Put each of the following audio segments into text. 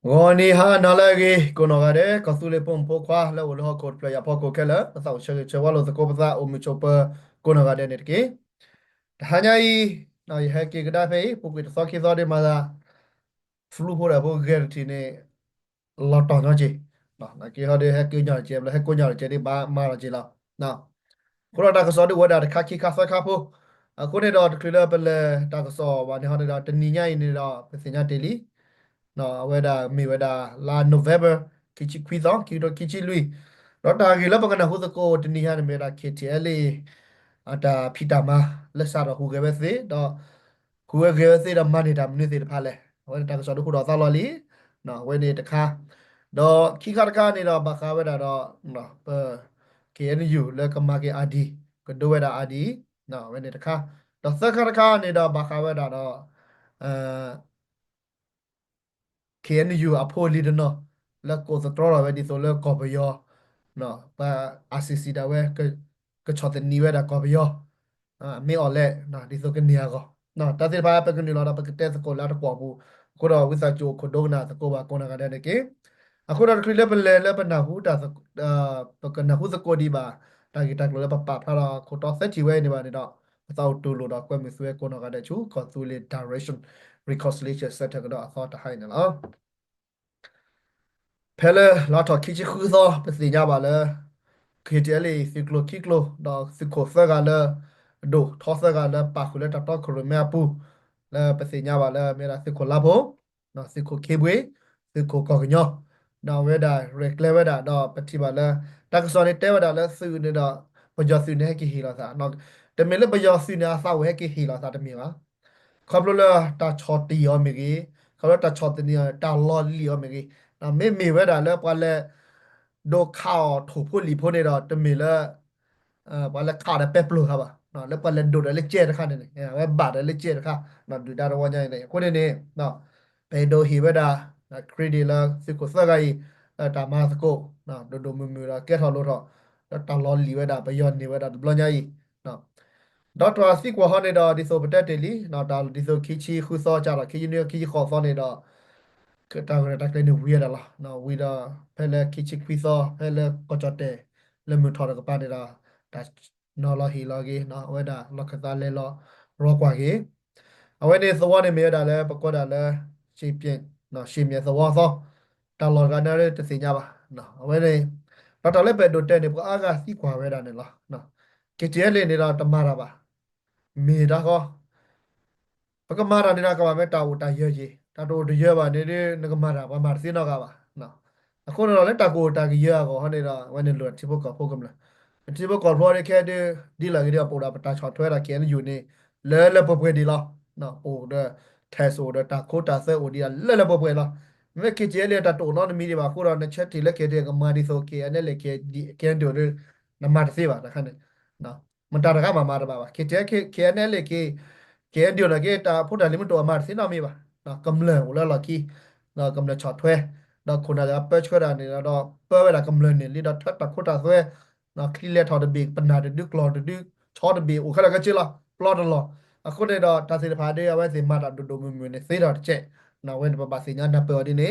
Goni nalagi konogare kasule pom pokwa la ulo ko playa poko kela sa che walo ko bza o mi chopa konogare netki hanya I na I haki gda fe pokwi so ki so de mala flu ho ra bo gerti ne loto no ji na ki ho de haki nya che la hako nya che de ba ma ra che la na ko ra ka so de wada ka ki ka sa ka po ko ne do klila pele ta ka so ba ne ho de da tni nya I ne da pe nya de li no weda mi weda la November kichi kwizon kido kichi lui rota gi la bangana hu ko tini ha me da KTL ata pitama la sa ro hu ge be se do ku ge be se da mani da mini se da pha le weda ta so do hu do sa lo li no we ni ta kha do ki ka ka ni do ba kha weda do no KNU le ka ma ke adi ko do weda adi no we ni ta kha do sa ka ni do ba kha weda do KNU အဖိုလီဒနော်လက်ကိုစတော်ရဝဲဒီဆိုလက်ကော်ပယောနော်ပါ RCC တာဝဲကချောတဲ့နီဝဲတာကော်ပယောမေအော်လက်နော်ဒီဆိုကနေရကောနော်တသက်ပါပကနေလာတာပကတဲ့စကိုလာတော့ဘူးကိုတော့ဝိစာချိုကိုဒိုနာစကိုပါကောနာကတဲ့ကေအခုတော့ခရီးလက်ပလဲလက်ပနာဘူးတာပကနာဟုစကိုဒီပါတာဂီတက်လို့လက်ပပဖလာကိုတော့ဆက်ချီဝဲနေပါနေတော့သောတူလို့တော့ကွဲမဆွဲကောနာကတဲ့ချူ consolidate direction reconciliation set ကတော့အသောတဟိုင်းနော် ဖဲလဲလာတော့ခိချခူသောပစီကြပါလဲခေတလေစီကလိုခိကလိုတော့စီကိုဖကလဲဒိုထောဆကလဲပါခုလဲတတော့ခရမဲပူလဲပစီကြပါလဲမေရာစီကိုလာဖို့နော်စီကိုခေဘွေစီကိုကောကညောနော်ဝဲဒါရက်လဲဝဲဒါတော့ပတိပါလဲတက္ကစောနေတဲဝဲဒါလဲစုနေတော့ပကြောစုနေကိဟီလာသာနော်တမင်လဲပကြောစုနေအဆောက်ဝဲကိဟီလာသာတမင်ပါခပ်လို့လဲတာချော်တီယောမေကြီးခပ်လို့တာချော်တီနီတာလော်လီယောမေကြီးနော်မေဝဲတာလဲပွာလဲဒိုခေါถูกพูดลีพูดในดอตมีละပွာလဲခါတဲ့ပက်ပလို့ခါပါနော်လဲပွာလဲဒိုတယ်လဲကျဲတဲ့ခါနေနေဝဲဘာတယ်လဲကျဲတဲ့ခါနော်ဒူတာတော့ဝညိုင်းနေကိုနေနေနော်ဘယ်ဒိုဟီဝဲတာခရီဒီလာစစ်ကိုစကကြီးတာမစကိုနော်ဒိုဒိုမမူလာကဲထော်လို့တော့တာလော်လီဝဲတာဘယောနေဝဲတာဘလညာကြီးနော်ဒေါက်တာစီကွာဟနေတော့ဒီဆိုပတက်တယ်လီနော်ဒါဒီဆိုခီချီခူစောကြတော့ခီနေခီခေါ်စောနေတော့ကတာကတာကလည်းဝီရတာလားနော်ဝီတာဖဲလဲခီချီခီစောဖဲလဲကောကြတဲ့လဲမထော်ကပါနေတာဒါနော်လာဟီလာကြီးနော်ဝဲတာလောက်ကစားလဲလောရောကွာကြီးအဝဲနေသဝနေမြဲတာလဲပကောတာလဲရှေ့ပြင်းနော်ရှေ့မြဲသဝသောတာလော်ကနာရဲတစင်ကြပါနော်အဝဲနေတော့လည်းပဲဒိုတဲ့နေပအားကစီကွာဝဲတာနေလားနော်ကကြဲလေနေတော့တမတာပါမေတာကောပကမာရာနေတာကဘာမဲ့တာဝတာရဲကြီးတာတိုတရဲပါနေတဲ့ငကမာရာဘာမာစင်းတော့ကပါနော်အခုတော့လည်းတာကိုတာကြီးရကောဟနေတာဝနေလို့တိဘကဖို့ကမလားတိဘကဖော်ရခဲ့တဲ့ဒီလာကြီးပေါ်တာပတာချော်ထွဲတာကဲယူနေလဲပပွဲဒီလားနော်ဟိုတဲ့ထဲဆိုတာတာခိုတာဆဲဟိုဒီလဲပပွဲလားမဲကကြဲလေတာတိုနော်မီဒီပါခုတော့နှစ်ချက်တီလက်ခဲ့တဲ့ကမာဒီဆိုကေနဲ့လေကေဒီကဲန်တိုရနမတ်စေပါတခါနဲ့နော်မတာရကမှာမာရပါပါကေနဲ့လေကေke dio na ke ta phu da lim to ma sin na mi ba na kam le la la ki na kam le chot thwe na khuna da pe chwa da ni na do pe wa da kam le ni li da that ta khu ta thwe na kli le tho da bi pa na de du klo de du cho de bi u kha la ka chi la plot da lo a khu de do ta se da pha de ya wa se ma da do do mu mu ne se da che na wen pa pa se nya na pe di ne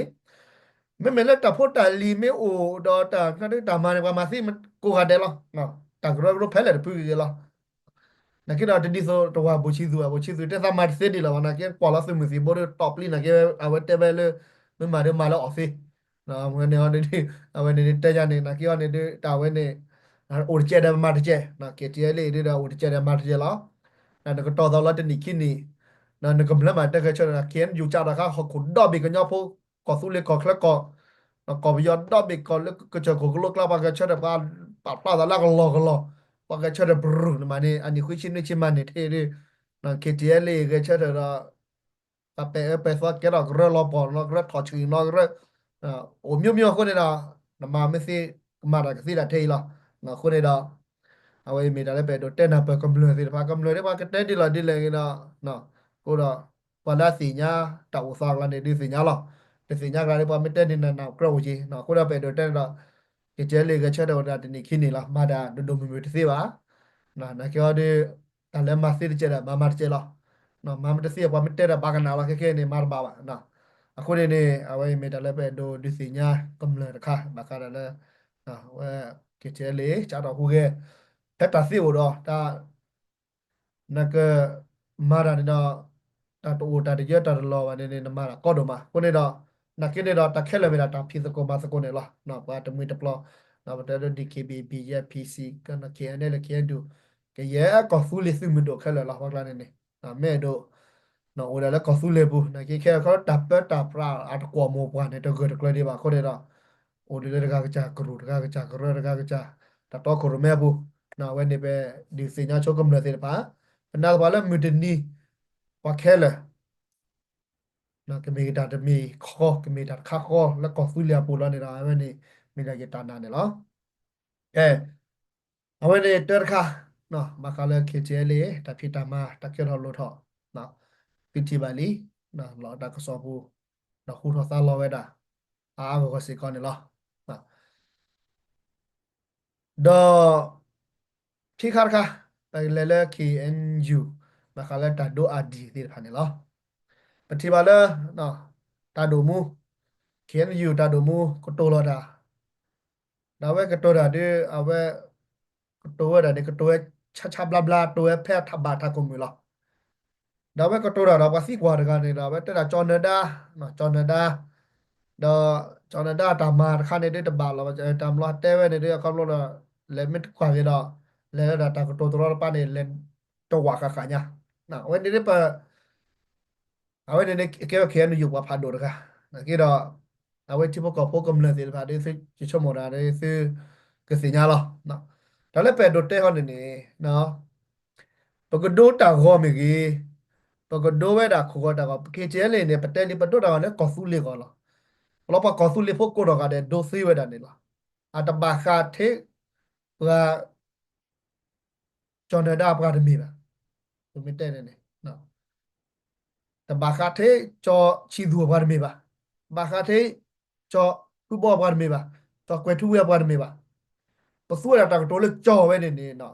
me me le ta phu ta li me o do ta na de ta ma ne pa ma si ko ha de lo no ta gro gro phe le de pu ge lo 那给他这里说这话不起诉啊，不起诉，这他妈谁的了？那给挂了什么事？不是 top 里那个啊，我这边了，没买的买了 office，那我那那的啊，我那这家呢，那给我那的单位呢，啊，我接的买的接，那给这里的我接的买的接了，那个到到了这里去呢，那个不能买这个车那钱有价的哈，好苦到别个尿铺，搞苏里搞克搞，那搞不要到别搞那个车搞个路拉把个车的把的那个老个老。ปากกาชดบรูนมาเนี่ยอันนี้คุยชินนี่ชิมันเนี่ยเท่ดินะเคทีเอเลยก็ชดละปะเปสักแกเราก็เรื่องรอปอนเราก็เรื่องถอดชื่อเราก็เรื่องอ่าโอ้มีคนเนี่ยนะมาไม่สิมาได้ก็สิได้เท่ละนะคนเนี่ยเอาไว้มีอะไรไปโดดเต้นนะไปกำเนิดสิพากำเนิดได้มาก็เต้นดีเลยนะก็ละวันละสี่ญาตะอุสางละเนี่ยดีสี่ญาละแต่สี่ญากันได้พอไม่เต้นนี่นะกระโดดจีนะก็ละไปโดดเต้นละque ya le gacha da wada ni kini la mada do mi mi tse ba na kyo de ta le ma se che da ma ma che la no ma ma tse ba mi te da ba ka na la ke ne mar ba ba na အခုနေနေအဝိမေတ္တာလည်းပဲဒိုဒီစီညာကမ္လတခါဘာခါရလဲဝဲကချဲလေချာတော့ခုကဲတက်တာစီတော့ဒါ那个马达的那多大的也大的老完的那马达搞的嘛，过来的那给的打开了没啦？打 P 子过马子过来了，那把这没得不了，那不得的 DKB B 也 PC 跟那 KN 的 KN 都，给也搞full 的没都开了啦，我讲的呢，那没都。那我来搞full 的不，那给开个打不打不啦，啊，过毛不呢？这个这个的吧，过来的，我的这个价格，这个价格，这个价，打到口没不？那我那边的新疆做工的这吧。na wala mutini wa khela na ke me ta de me kho ke me ta kha kho la ko fu lia pu la ne da ave ni me la ye ta na ne lo ke ave ni ter kha no ma kha le ke che le ta phi ta ma ta ke ro lo tho no pi thi ba li no lo ta ko so pu no khu tho sa lo we da a ko se ko ne lo no do phi kha kha ta le le ke en u ma kha le ta do a di ti pha ne lo ปฏิบัติเลยเนาะตาดูมูเขียนอยู่ตาดูมูก็โตแล้วดาดาเวก็โตดาดิเอาเวก็โตดาดิก็โตชัชบลาบลาโตแพ้ทับบาทากุมิลอดาเวก็โตดาดาภาษีกว่ากันนี่ดาเวแต่ดาจอนาดาเนาะจอนาดาดาจอนาดาตามมาคันนี้ได้ตบาลเราจะตามรอดเต้เวนี่เดียวคำรถเลมิตกว่ากันดาเลนดาตาก็โตตัวเราป้านี่เลนตัววากกันเนี่ยนะเว้นนี่ได้ปะ awe ne ke ke no yu wa pha do ka na ke do awe ti po ko po kom le se pha de se chi cho mo da de se ke se nya lo no da le pe do te ho ne ne no po ko do ta go me ki po ko do we da kho ko da ko ke che le ne pa te li pa do da ne ko su le ko lo lo pa ko su le po ko do ka de do se we da ne lo a ta ba kha the pa cho ne da pa de mi ba to mi te ne ne no แต่บาคาเทจอชีดัวบารมีบะบาคาเทจอทุบอบารมีบะจอเกวทุเวบารมีบะปะสู้เราตากตัวเล็กจอไว้เนี่ยเนาะ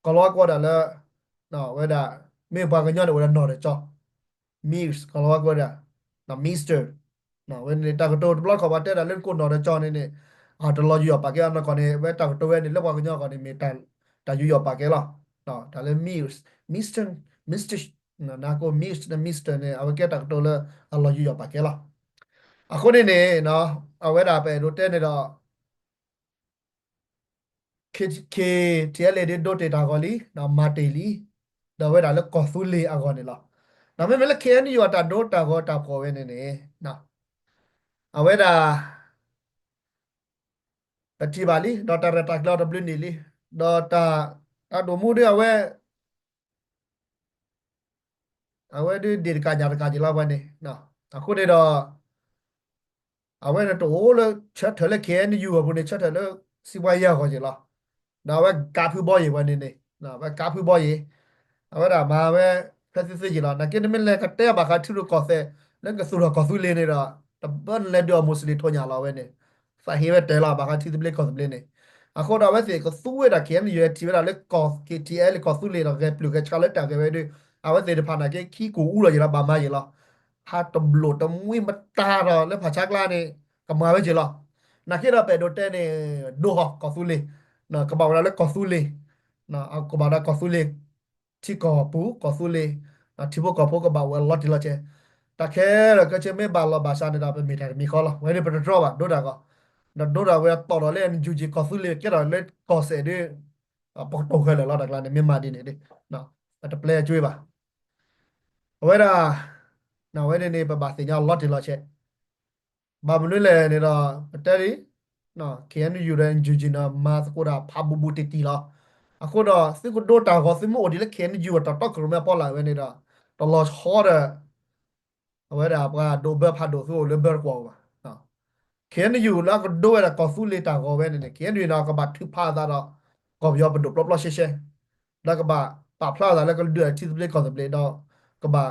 ก็รอก็ได้แล้วเนาะเวลาไม่บางกันย้อนเวลานอนเลยจอ Mix kalau aku ada nah Mister nah when ni tak tu blog kau baca dalam kau nol John ini ada lo juga pakai anak kau ni we tak tu we ni lepas kau kau ni metal tak juga pakai lah nah dalam Mix Mister Mister nah nak aku Mister ni awak kita tak tu le Allah juga pakai lah aku ni nah awak dah apa rote ni dah ke dia le dia dote tak kali nah mati li dah we dah le kau fully aku ni lah ဒါပေမဲ့လည်း KNU ကတာဒိုတာကောတာပေါ်ပဲနေနေနော်အဝဲတာပတိပါလီဒေါ်တာရတာကလောဒဘလနီလီဒေါ်တာအဒိုမှုတွေအဝဲဒီကညာကကြလာပါနေနော်အခုတွေတော့အဝဲတော့လို့ချက်ထလက် KNU ဘုန်ချက်ထလက်စီပွားရခေါ်ကြလားဒါဝဲကာဖူဘောရေဝနေနေနော်ဝဲကာဖူဘောရေ ahora ma ve kasi se jila na ken min le ka te ba ka thiru ko se le ka su ro ko su le ne da ta ban le do musli tho nya la we ne sa he we te la ba ka thi ble ko ble ne a kho da we se ko su we da ken ye ti we da le ko KTL ko su le da ke plu ke cha le ta ke we de a we se de pha na ke ki ku u lo jila ba ma jila ha to blo to mui ma ta ro le pha cha kla ne ka ma we jila na ke da pe do te ne do ho ko su le na ka ba la le ko su le na a ko ba da ko su le ที่ก่อปูก่อสู้เลยที่พวกก่อพวกก็บ่าวลอดที่เราเจแต่แค่เราก็จะไม่บาลเราบาชาในดาวเป็นมีแต่มีข้อละไว้ในประเทศเราอะดูดาก็นั่นดูดาเวลาต่อเราเล่นยูจีก่อสู้เลยแค่เราเล่นก่อเสด็จปกติเลยเราดักลานในเมียนมาดีเนี่ยดิเนาะแต่เปลย์ช่วยป่ะเวลาเนาะเวลาในประบาสิญญาลอดที่เราเชบาบุญเลยเนี่ยเราแต่ดิเนาะแค่นี้อยู่ในยูจีนะมาสกุระพับบุบุติตีละ အခုတော့စစ်ကိုဒိုတာကိုစစ်မို့ဒီလက်ခဲနေယူတော့တော့ကရမပေါ်လာဝဲနေတာတော်တော်ဟောတယ်ဝဲတာကဒိုဘဖတ်ဒိုဆိုလေဘယ်ကွာပါနော်ခဲနေယူလာကဒိုရကောဖူလေတာကိုဝဲနေခဲနေတော့ကဘာထဖာတာတော့ကောပြောပဒိုပလပလရှေရှေလကဘာပပလာတာလည်းကဒွချစ်ပလေကောစပလေတော့ကဘာ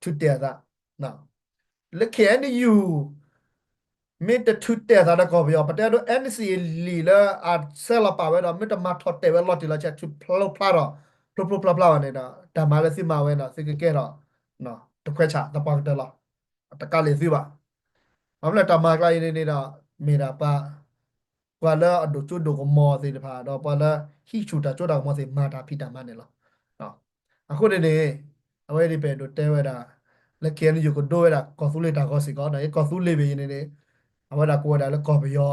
ထွတ်တဲ့တာနော်လက်ခဲနေယူ มิตรทุเตะสารกอบยอประเดี๋ยวเอ็นซีลีละอาเซลปาเวนะมิตรมาทอดเตะเวลอติละเจ็ดทุพลพลาดพลาเนี่ยนะแต่มาเลสิมาเวนะสิกเกอร์เนาะตะเควชะตะปอกเตละ ตะกาเลยสิบะมันเลยตามมาไกลนี่ดอกเมดาปะกว่าแล้วดูจุดดูกมอสิพาดอกปะแล้วฮิชูตาจุดดอกมอสิมาตาพิดามันเนี่ยหรออ๋อအခုနေနေအဝဲဒီပဲတို့တဲဝဲတာလက်ခဲနေယူကိုဒိုးဝဲတာကော်ဆူလေးတာကောစီကောနော်ကော်ဆူလေးပဲနေနေအဝဲတာကိုဝဲတာလက်ကော်ပယော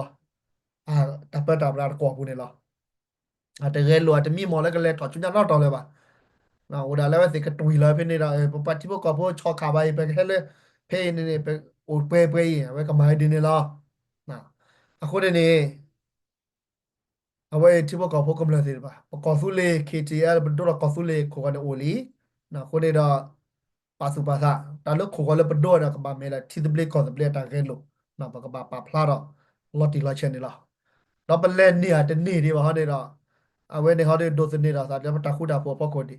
အာတပတ်တာပလာကော်ဘူးနေလောအတကယ်လို့အတမီမော်လည်းကလေးတော့ချွန်တော့တော်လဲပါနော်ဟိုဒါလည်းပဲစိတ်ကတူလာဖြစ်နေတာပတိဘကောဘောချောခါပါပဲခဲလေဖေးနေနေပဲဟိုပဲရင်ပဲကမိုင်းဒီနေလားနော်အခုနေနေအဝဲတိဘကောဘောကမလာသေးပါကော်ဆူလေး KTL ဘဒိုကော်ဆူလေးကိုကနေအိုလီနော်ခုနေတော့ပါစုပါစာတာလို့ခိုကလည်းဘဒိုရကဘာမဲလာတီဒပလေးကော်ဒပလေးတာကဲလို့နော်ဘကဘာပါဖလာတော့လော်တီလော်ချန်နေလားတော့ပလဲနေရတနေဒီပါဟောနေတော့အဝဲနေဟောနေဒိုစနေတာစာတယ်တခုတာပေါ်ပေါ့ကိုဒီ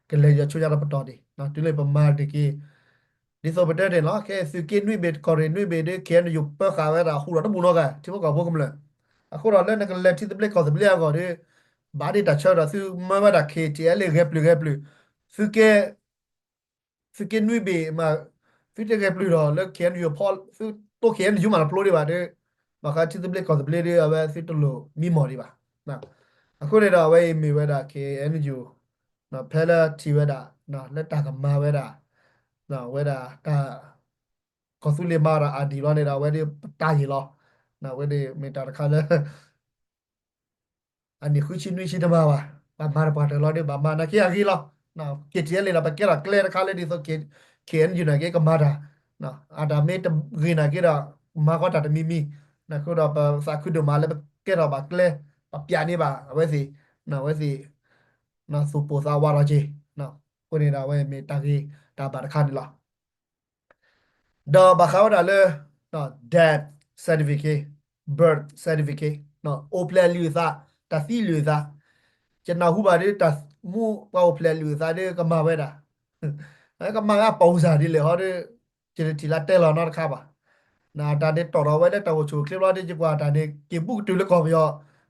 ကလေးရချူရတော့ပတော်ဒီနော်ဒီလေပမာဒီကီဒီဆိုပတဲ့တယ်နော်ကဲစကင်းနွိဘေကော်ရီနွိဘေဒီကဲနယူပခါဝဲတာဟူတော့ဘူးနော်ကတိဘကောဘောကမလဲအခုတော့လည်းငကလက်တီဒပလေးကော်ဒပလေးကောဒီဘာဒီတချောတော့သူမမတာ KTL လေစကဲ fiquei no IB, mas fiquei que pluro, le kien yo Paul, to kien yo mal pluri ba de, maka ti de ko de de aba fit lo mi mori ba. Na. Aku ne da wai mi wa da ke en yo. Na pela ti wa da, na le ta ka ma wa da. Na wa da ta ko su le ma ra a di lo ne da wa de ta yi lo. Na wa de mi ta ka le อันนี้คือชินุยชินมาว่ะบามาปาเตลอดบามานะเกียกีลอนะเกจีเลยนะปะเกละเคลร์คาเลดิโซเคนอยู่นะเกก็มาดานะอาดาเมตกีนะเกดามาก็ตัดมีนะคือเราสักคือเดมาเลยเกเราบาเคลปะปียนี่บาเวสินะเวสินะสุโปซาวาราเจนะคนนี้เราเวเมตากีตาบาร์คานี่ลอ da bakawda le no dad certificate birth certificate no ople lusa ta si lusa ကျွန်တော်ခုပါလေတမှုပေါ့ဖလက်လူစားတဲ့ကမာပဲတာအဲကမာကပုံစားဒီလေဟောတဲ့ဒီတီလာတဲလောနော်ခါပါနာတာတဲ့တော်တော်ပဲတဲ့တော်ချိုကလစ်လာတဲ့ကြွာတာတဲ့ကေပုတူလေကောပြော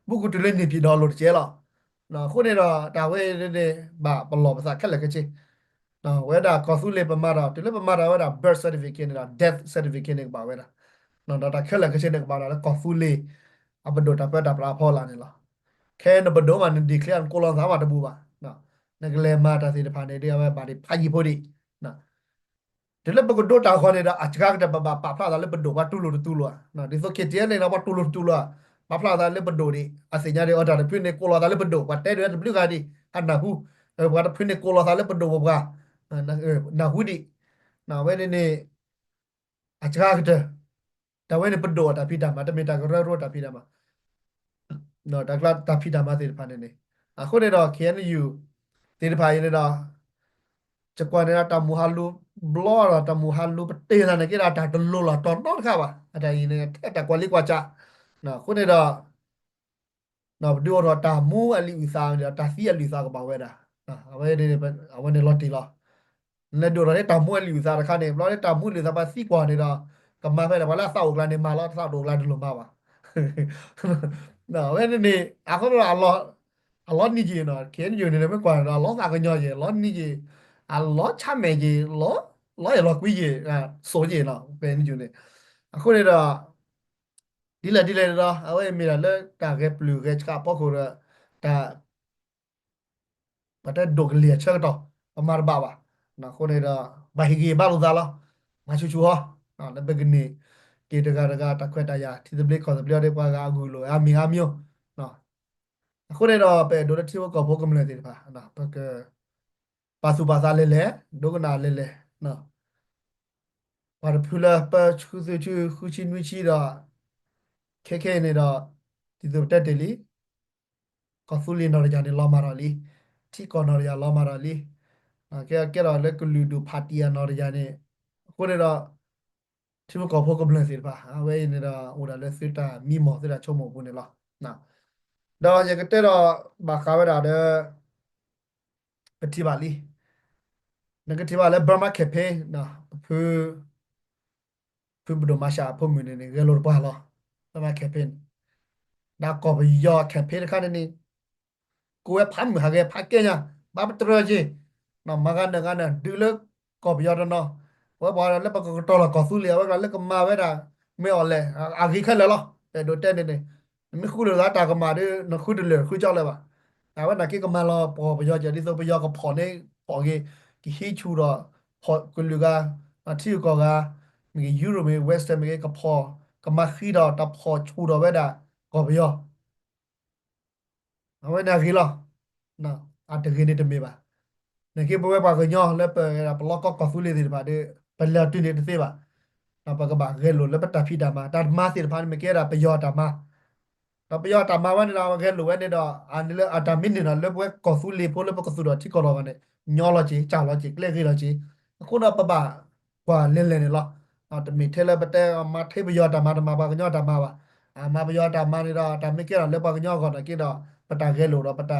ပုကူတူလေနေပြီတော်လို့ကျဲလောနော်ခုနေတော့ဒါဝဲတဲ့ဘာဘလောပါစားခက်လက်ကချင်းနော်ဝဲတာကောဆူလေပမာတော့ဒီလေပမာတော့ဝဲတာ birth certificate နဲ့ death certificate နဲ့ပါဝဲတာနော်ဒါခက်လက်ကချင်းနဲ့ပါတာကောဆူလေအဘဒိုတာပတာပလာဖောလာနေလား ခဲနဘဒိုမန်ဒီကလန်ကိုလွန်သားမတဘူပါနော်ငကလေမာတာစီတဖာနေတရားပဲပါဒီဖာကြီးဖို့ဒီနော်ဒီလက်ပကဒိုတာခေါ်နေတာအချကားတဲ့ပပပဖလာလည်းဘဒိုပါတူလို့တူလို့နော်ဒီဆိုခေတည်းနေတော့တူလို့တူလို့ပဖလာလည်းဘဒိုဒီအစညာတွေအော်တာဖိနေကိုလွန်သားလည်းဘဒိုပါတဲ့တွေဘလူကဒီအနာဟုဘာဖိနေကိုလွန်သားလည်းဘဒိုဘာနာဟုဒီနော်ဝဲနေအချကားတဲ့တဝဲနေဘဒိုတာဖိတာမတမေတာကရရောတာဖိတာမ no dakla tapi dama te pa ne ne a ko ne do KNU te pa ne doจะกว่าเนี่ยตามูฮัลลูบลอร์ตามูฮัลลูปเตนะเนี่ยก็ได้ตลอดตอนนอนค่ะว่ะอะไรเนี่ยแต่กว่าลิกว่าจะนะคนเนี่ยနော်ဘဒူရောတာမူအလီဝီစာเนี่ยတာစီအလီစာကပါဝဲတာနော်အဝဲနေအဝဲနေလော်တီလောလက်ဒိုရတဲ့တာမူအလီဝီစာတခါနေဘလောတဲ့တာမူလီစာပါစီကွာနေတော့ကမဖဲတယ်ဘာလားစောက်ကလာနေမှာလားစောက်တော့လာတယ်လို့မှာပါနော်ဝဲနေအခုတော့အလောနီကြီးနော်ခဲနေနေမယ်ကွာတော့လောစာကညောရေလောနီကြီးအလောချမဲကြီးလောရလောကွီကြီးဆိုကြီးနော်ပဲနေနေအခုနေတော့ ဒီလေတော့အဝဲမီလာလက်တာကပလူကချကပေါ့ခိုရတာပတ်တဲ့ဒိုကလီချက်တော့အမာဘာဘာနော်ခိုနေတာဘာဟီဂီဘာလို့သာလားမချူချူဟောနော်လက်ဘကနေကေတကာတကာတခွက်တရတီဒပလေးခေါ်စပလျော်တဲ့ကွာကအကူလိုအမီဟာမျိုးနော်အခုနေတော့ပဲဒိုရတီဝကဘောကမလဲတဲ့ပါနော်ဘကပါစုပါစားလဲဒုကနာလဲနော်ဘာဖူလာပါချူချူခူချင်းဝီချီတော့ခဲနေတော့ဒီလိုတက်တယ်လी Kafuli Norjani Lamarali, Tico Noria Lamarali, get a Lekuludu Patia Norjani, put it up to Copoco Blessipa, away in the Uda Lesita, Mimo, the Chomo Bunilla. Now, now you get Bacavada the Petibali, Negativa Burma Cape, now, Pubudo Masha, Pumin in Yellow Bala, Burma Cape. Now, cover your campaign kind cô ấy phán mười hàng phát kia nha ba bắt trơ gì nó mà gan được gan này đưa lớp có bây giờ nó wa ba le ba ko to la ko su le wa le ko ma we da me o le a gi kha le lo te do te ne me khu le la ta ko ma de no khu de le khu chao le ba a wa na ki ko ma lo po ba yo je di so ba yo ko pho ne pho ge ki hi chu do pho ku lu ga a ti ko ga miยูโรมีเวสต์มีก็พอก็มาขี้ดอตับพอชูดอเวดาก็ไปย่อเอาไว้นาขี้หรอนะอาจจะกินได้ทำไมบ้า ne ke bowe ba ganyo le pe la blok ko fu le de ba de pe la tu ne de se ba na pa ka ba ge lo le pa ta phi da ma ta ma se de pha me ke da pe yo ta ma ta pe yo ta ma wa ne da ge lo we ne da an le a ta min ne da le bowe ko fu le po le pa ko su do ti ko lo ba ne nyo lo chi cha lo chi kle ge lo chi ko na pa ba kwa le le ne lo a ta mi the le pa te ma the pe yo ta ma ta ma ba ganyo ta ma ba a ma pe yo ta ma ne da ta me ke da le pa ganyo ko da ke da pa ta ge lo da pa ta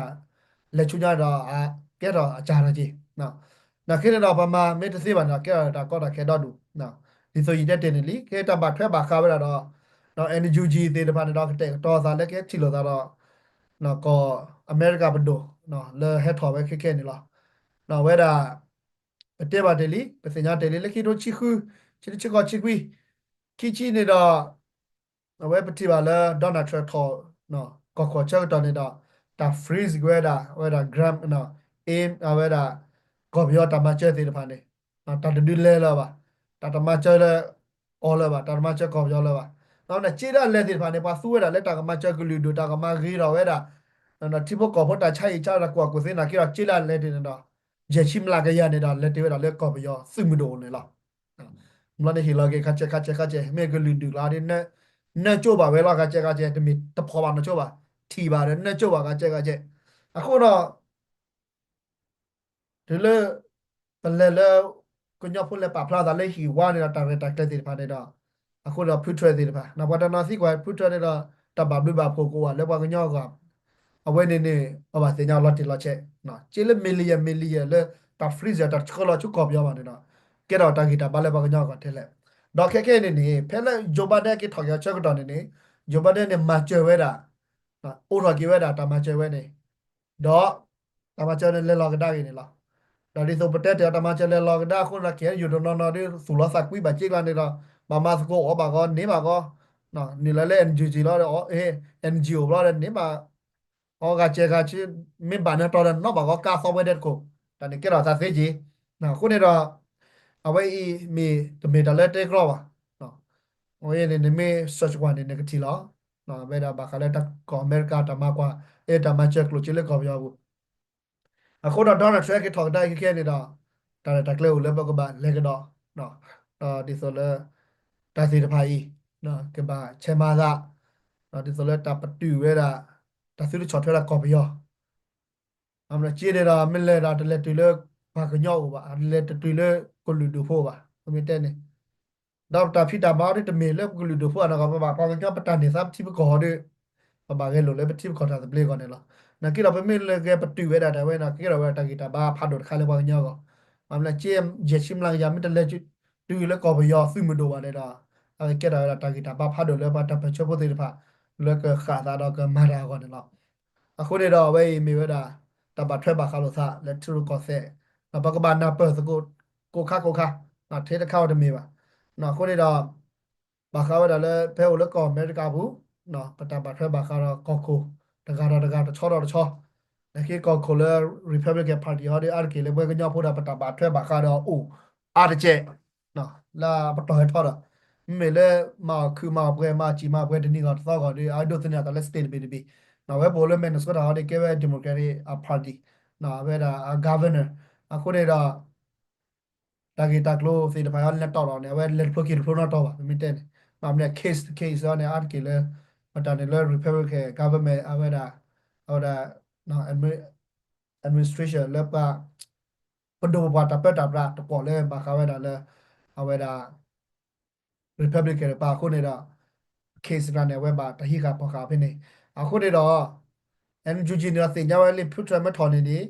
le chu nya da a ကဲတော့အကြရကြီးနော်နော်ခေတော့ဘာမှမေတ္တစီပါနော်ကဲတော့ဒါကောတာခဲတော့တူနော်ဒီဆိုရင်တက်တယ်လေကဲတပါထွက်ပါခါပဲတော့နော် NUG တေတပါတော့တဲ့တော်စားလည်းကဲချီလို့တော့နော်ကောအမေရိကဘဒိုနော်လဲဟက်ထော်ပဲခက်ခဲနေလားနော်ဝဲတာတဲ့ပါတယ်လီပစညာတယ်လီလက်ခိတို့ချီခုချီကောချီကွီခီချီနေတော့ဝဲပတိပါလဲဒေါ်နယ်ထရထော်နော်ကောကောချက်တော်နေတော့ဒါ freeze ဝဲတာ gram နော် aim ဝဲတာကောပြောတမချဲသေးတယ်ဖာနေနော်တတဒူလဲလာပါတတမချဲလဲ all လာပါတတမချဲကောပြောလာပါနော်နဲ့ခြေရလဲသေးတယ်ဖာနေပါသူ့ဝဲတာလက်တာကမချဲကလူဒူတာကမဂီတော့ဝဲတာနော်တိဖို့ကောဖို့တာချိုင်ချတာကွာကိုစင်းနာကီတော့ခြေလာလဲသေးတယ်တော့ဂျေချိမလာကရနေတာလက်သေးဝဲတာလက်ကောပြောစုမဒိုနေလားမလာနေဟီလာကေခါချေမဲကလူဒူလာတဲ့နဲ့ကြိုးပါပဲလားခါချေတမီတဖော်ပါမချိုးပါထီပါတယ်နဲ့ကြိုးပါခါချေအခုတော့ဒီလေပလဲလဲကိုညဖို့လဲပါဖလာတာလဲဟီဝါနေတာတာရတာတက်တဲ့ဖာနေတာအခုတော့ဖူထရသေးတယ်ဖာနဘာတနာစီကွာဖူထရနေတာတဘာဘလဘဖိုကိုကလဲပါကညောကအဝဲနေအဘာစညာလော်တီလော်ချက်နော်ချေလမီလီယံလဲတာဖရီဇာတာချကလာချုကောပြောပါနေတာကဲတော့တာဂီတာဘာလဲပါကညောကထဲလဲတော့ခဲနေဖဲလဲဂျိုဘာဒက်ကေထော်ရချက်ကတော့နေဂျိုဘာဒက်နဲ့မာချဲဝဲတာနော်အိုထော်ကေဝဲတာတာမာချဲဝဲနေတော့တာမာချဲလဲလော်ကဒါကြီးနေလားဒါဒီဆိုပတက်တဲ့တမချဲလဲလောကဒါခုနကဲယူဒနော်နော်ဒီဆူလာစကွီဘချိကလာနေတာမမစကိုအဘကောနေပါကောနော်နေလဲလဲ NGO လာတော့အေး NGO လာတယ်နေပါဟောကချေကချီမင်းဘာနဲ့တော်တယ်နော်ဘာကောကာဆောဝဲတဲ့ကိုဒါနေကြတော့သာသေးကြီးနော်ခုနေတော့အဝဲအီမီတမီတလဲတဲကြောပါနော်ဟိုရနေမေ search ကွာနေကတိလောနော်ဘယ်ဒါဘာခလဲတကောအမေရိကတမကွာအေးတမချက်ကလို့ချီလေကောပြောဘူးအခုတော့ဒေါ်နယ်ထရက်ကထောက်တိုင်းခဲနေတော့ဒါတက်လေကိုလည်းဘကဘာလေကတော့နော်ဒီဆိုလဲဒါစီတဖိုင်နော်ကဘာချေမာသာနော်ဒီဆိုလဲတပတူဝဲတာဒါစီချော်ထွဲတာကော်ပီယောအမချေရတာမလဲတာတလဲတူလဲဘာကညောပါအလဲတူလဲကိုလူဒူဖို့ပါအမတဲ့နေတော့တာဖီတာမာရီတမေလဲကိုလူဒူဖို့အနာကဘာပါကညောပတန်နေစပ်တိပကောတဲ့ဘာကဲလို့လဲပတိပကောတာပလေကောနေလားနာကိရပမေလေကပတူဝဲတာတဝဲနာကိရဝဲတာဂီတာဘာဖတ်တော့ခါလေဘာညောကောအမလားချေဂျေချိမလာယာမတလဲတူလဲကောဘယောစုမဒိုပါနဲ့တော့အဲကဲတာတာဂီတာဘာဖတ်တော့လဲဘာတပချောဖို့တဲ့ဖာလဲကခါတာတော့ကမာရာကောနေလားအခုနေတော့ဝဲမေဝဲတာတပတ်ထွက်ပါခါလို့စားလက်ထရကောဆက်နဘကဘာနာပတ်စကိုခါနော်ထဲတခေါတမေပါနော်ခုနေတော့ဘာခါဝဲတာလဲဖဲကိုလဲကောအမေရိကဘူးနော်ပတပတ်ထွက်ပါခါတော့ကောကိုတကားချောတော့ချောလက်ကေကောကိုလဲ Republican Party ဟောဒီအာကေလဲဘွဲကညောဖို့တာပတပတ်ထွက်ပါခါတော့အိုအားတကျနော်လာပတော်ထော်တော့မေလဲမာခူမာပွဲမာချီမာပွဲတနည်းကတော့ဒီအိုဒိုသနေတော့လဲ state ဘီနော်ဝဲပိုလမန်စကတာဒီကေဝဲဒီမိုကရက်တစ်ပါတီနော်ဝဲဒါဂါဗာနာအခုနေတော့တာဂီတာကလိုစီတဖိုင်လက်တော့နေဝဲလက်ဖလိုကီဖလိုနော်တော့ပါမင်းတဲ့မမနဲ့ case ရောနေအာကေလဲမတန်တယ်လဲ Republican government အဝဲဒါဟောဒါနော် administration လက်ပါပဒိုဘာတာပက်တာပရာတပေါ်လဲဘာခဝဲဒါလဲအဝဲဒါ Republican ပါခုနေတော့ case ရနေဝဲပါတဟိကပေါ်ခါဖိနေအခုနေတော့ NUG เนี่ยสิญญาว่าเลยพูดมาถอนนี่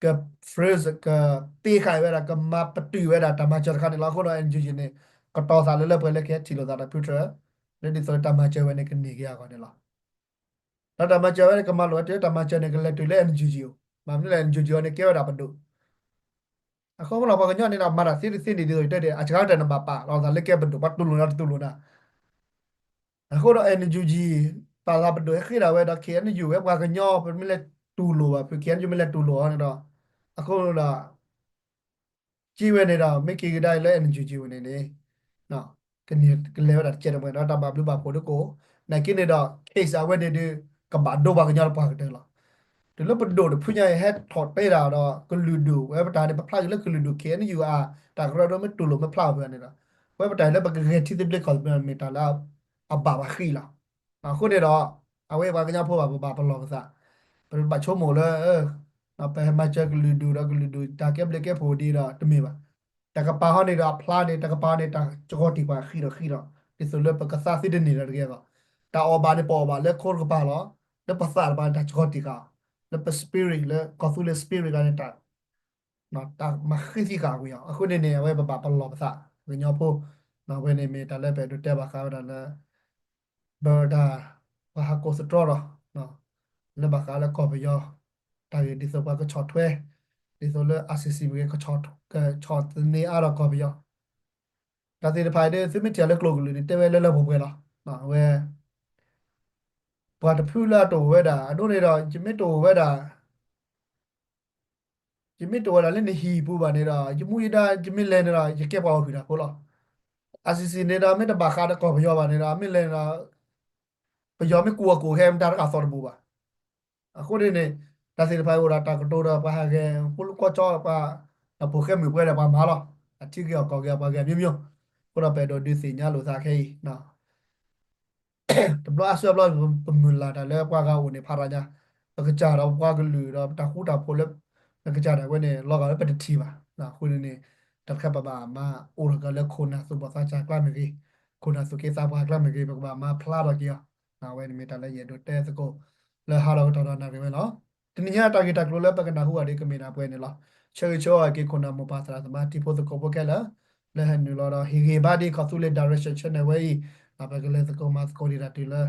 กับ phrase กับตีไข่เวลากับมาปฏิเวลาตามมาเจอกันในละคนเรา NUG เนี่ยก็ต่อสารเลยไปเลยแค่ทีละตาพูดเลยดิสตามมาเจอวันนี้กันนี่กี่อย่างกันเนี่ยละแล้วตามมาเจอวันนี้ก็มาล้วนเจอตามมาเจอเนี่ยก็เลยตัวเลย NUG อยู่มาไม่เลย NUG เนี่ยเกี่ยวกับปันดู Ako mo la ba ganyan ni na mara siri di do ite a chaga de na ba la da leke bedo ba tulu na ako ro en juji pa la bedo e khira we da kien ju we ba ganyo pe mi le tulo ba pe kien ju mi le tulo ne do ako la ကြည့်ဝဲနေတာမိကီကတိုင်းလဲ energy ကြည့်ဝင်နေလေနော်ကနေကလဲတာကျတဲ့မနော်တဘာဘလူပါဖို့တကိုနိုင်ကိနေတော့ case အဝဲနေဒီကဘာဒိုဘာကညာပါကတဲ့လားဒီလိုပဒိုဖူညာဟက်ထော်ပေးတာတော့ကလူဒူဝဲပတာနေပဖလိုက်လကလူဒူခဲနေယူအားတာကရတော့မတူလို့မဖလောက်ပြန်နေတာဝဲပတာလည်းပကခဲတီတိပလက်ကောပြန်မီတာလာအဘာဘာခီလာအခုနေတော့အဝဲဘာကညာဖို့ပါဘာဘလောကစားပရဘချိုမိုလဲနော်ပဲမချက်ကလူဒူတော့ကလူဒူတာကက်ဘလက်ကဖို့ဒီတော့တမေပါ taka paha ni da phla ni taka pa ni ta chokoti pa khiro ti so le pa ka sa si de ni da ge ga ta o ba ni po ba le khol ka pa lo le pa sa ba ta chokoti ka le pa spirit le ko su le spirit ka ni ta no ta ma khi ka ku ya a khu ni ne we ba pa lo pa sa we nyo po na we ni me ta le pe do te ba ka da le ba da ba ha ko su tro ro no le ba ka le ko ba yo ta ye di so ba ko chot thwe di so le assisi we ko chot ka chot ni a ro ko ba yo ဒါစီတဖိုင်တဲ့စစ်မချလက်ကလုတ်ကလေးတဲဝဲလဲလဲဖို့ပဲလားနော်ဝဲဘာတဖူလာတော့ဝဲတာအတို့နေတော့ဂျမစ်တော်ဝဲတာဂျမစ်တော်လာလည်းနေဟီပူပါနေတာဂျမူရတာဂျမစ်လဲနေတာရကက်ပါဦးပြီလားဟုတ်လားအစီစီနေတာမေတ္တဘာခါတော့ဘယောပါနေတာမင်းလဲနေတာဘယောမကူကိုဟဲမတာကဆော်ဘူပါအခုနေနေဒါစီတဖိုင်ဝတာတာကတိုးတော့ပါဟဲပူကောချောပါအဖိုခဲမြပွဲတယ်ပါမာလားအတိကြောကောကြပါကြမြို့ခုတော့ပဲတော့ဒီစီညာလို့စားခဲနော် တဘလအဆဘလပမူလာတာလဲပွားကဝင်နေဖာရာညာပကကြတော့ပွားကလူတော့တခုတာဖိုလက်ပကကြတယ်ဝဲနေလောကလည်းပတတိပါနော်ခုနေနေတခါပပါမအိုရကလည်းခုနာစုပစာချကလမကြီးခုနာစုကေစာပွားကလမကြီးပကပါမဖလာတော့ကြီးနော်ဝဲနေမီတာလည်းရတော့တဲစကိုလဲဟာတော့တော်တော်နာပြီပဲနော်ဒီညတာဂီတာကလိုလဲပကနာဟူအဒီကမီနာပွဲနေလားချေချောအကေခုနာမပါစရာသမာတီဖို့စကိုပကဲလာလဲဟန်နူလောဟီဂေဘာဒီခဆူလေ direction ချနေဝဲအပကလေးစကောမတ်ကိုရီရာတီလာ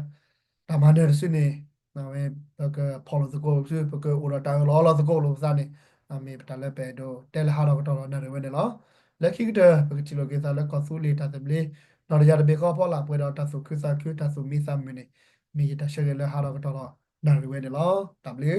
တမန်တယ်စနေနော်ဝဲပကဖော်လို့စကောစပကအိုရာတာလောလောစကောလို့စနေအမေပတလည်းပဲတော့တဲလဟာတော့တော်တော်နေရဝဲနေလောလက်ခိကတပကချီလိုကေစာလက်ကောဆူလီတာတဘလေနော်ရရဘေကောပေါ်လာပွဲတော့တဆူခိစာခိတဆူမီဆာမီနေမီတရှေလေဟာတော့တော်တော်နေရဝဲနေလောတဘလေ